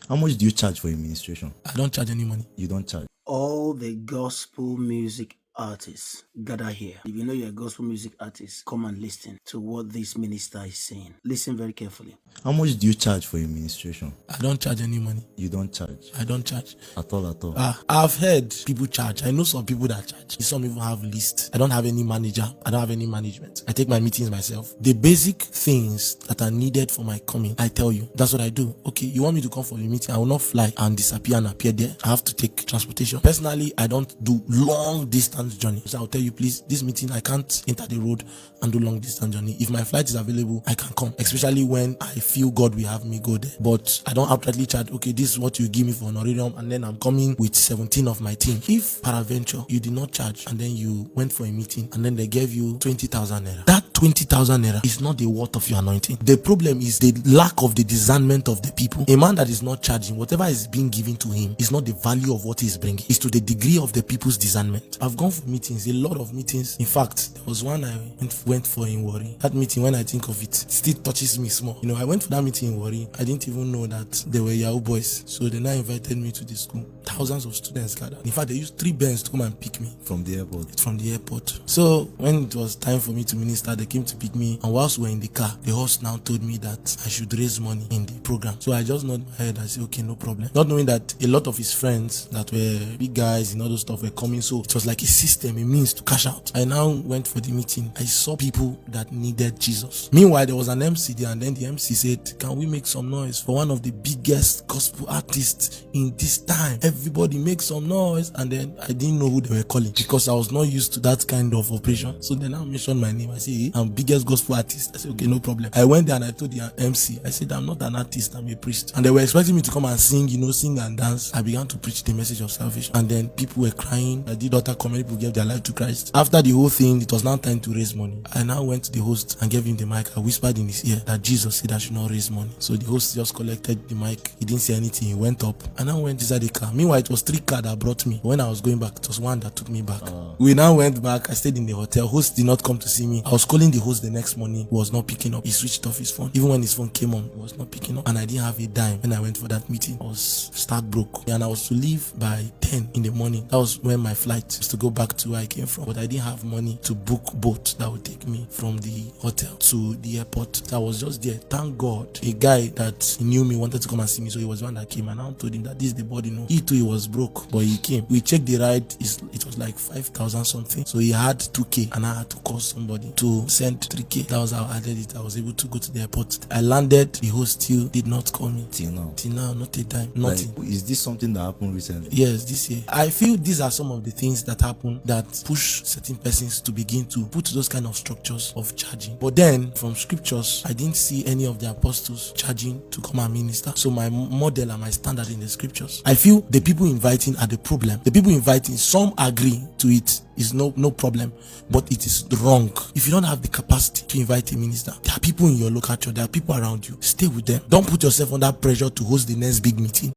How much do you charge for administration? I don't charge any money. You don't charge. All the gospel music artists gather here. If you know you're a gospel music artist, come and listen to what this minister is saying. Listen very carefully. How much do you charge for administration? I don't charge any money. You don't charge. I don't charge. At all, at all. I've heard people charge. I know some people that charge. Some even have lists. I don't have any manager. I don't have any management. I take my meetings myself. The basic things that are needed for my coming, I tell you. That's what I do. Okay, you want me to come for a meeting? I will not fly and disappear and appear there. I have to take transportation. Personally, I don't do long distance journey. So I'll tell you, please, this meeting, I can't enter the road and do long distance journey. If my flight is available, I can come, especially when I feel God will have me go there. But I don't outrightly charge, okay, this is what you give me for honorarium, and then I'm coming with 17 of my team. If peradventure you did not charge and then you went for a meeting and then they gave you 20,000 naira, that 20,000 naira is not the worth of your anointing. The problem is the lack of the discernment of the people. A man that is not charging, whatever is being given to him is not the value of what he's bringing. It's to the degree of the people's discernment. I've gone for meetings, a lot of meetings. In fact, there was one I went for in Warri. That meeting, when I think of it, still touches me small. You know, I went for that meeting in Warri. I didn't even know that they were Yahoo boys. So they now invited me to the school. Thousands of students gathered. In fact, they used 3 Benz to come and pick me. From the airport? From the airport. So when it was time for me to minister, they came to pick me. And whilst we were in the car, the host now told me that I should raise money in the program. So I just nodded my head. I said, okay, no problem. Not knowing that a lot of his friends that were big guys and all those stuff were coming. So it was like a system, a means to cash out. I now went for the meeting. I saw people that needed Jesus. Meanwhile, there was an MC there, and then the MC said, can we make some noise for one of the biggest gospel artists in this time? Everybody make some noise. And then I didn't know who they were calling because I was not used to that kind of operation. So they now mentioned my name. I said, hey, I'm biggest gospel artist. I said, okay, no problem. I went there and I told the MC, I said, I'm not an artist, I'm a priest. And they were expecting me to come and sing, sing and dance. I began to preach the message of salvation. And then people were crying. I did utter comment, people gave their life to Christ. After the whole thing, it was now time to raise money. I now went to the host and gave him the mic. I whispered in his ear that Jesus said I should not raise money. So the host just collected the mic. He didn't say anything. He went up and I went inside the car. Meanwhile, it was 3 cars that brought me. When I was going back, it was one that took me back. We now went back. I stayed in the hotel. Host did not come to see me. I was calling the host the next morning. He was not picking up. He switched off his phone. Even when his phone came on, he was not picking up. And I didn't have a dime when I went for that meeting. I was start broke. And I was to leave by 10 in the morning. That was when my flight was to go back to where I came from. But I didn't have money to book boat that would take me from the hotel to the airport. So I was just there. Thank God. A guy that knew me wanted to come and see me. So he was the one that came, and I told him that this is the body. He too, he was broke, but he came. We checked the ride. It was like 5,000 something. So he had 2K and I had to call somebody to send 3K. That was how I did it. I was able to go to the airport. I landed. The host still did not call me. Till now, not a dime. Nothing. Like, is this something that happened recently? Yes, this year. I feel these are some of the things that happen that push certain persons to begin to put those kind of structures of charging. But then from scriptures, I didn't see any of the apostles charging to come and minister. So my model and my standard in the scriptures, I feel the people inviting are the problem. The people inviting, some agree to it, is no problem, but it is wrong. If you don't have the capacity to invite a minister, there are people in your local church, there are people around you. Stay with them. Don't put yourself under pressure to host the next big meeting.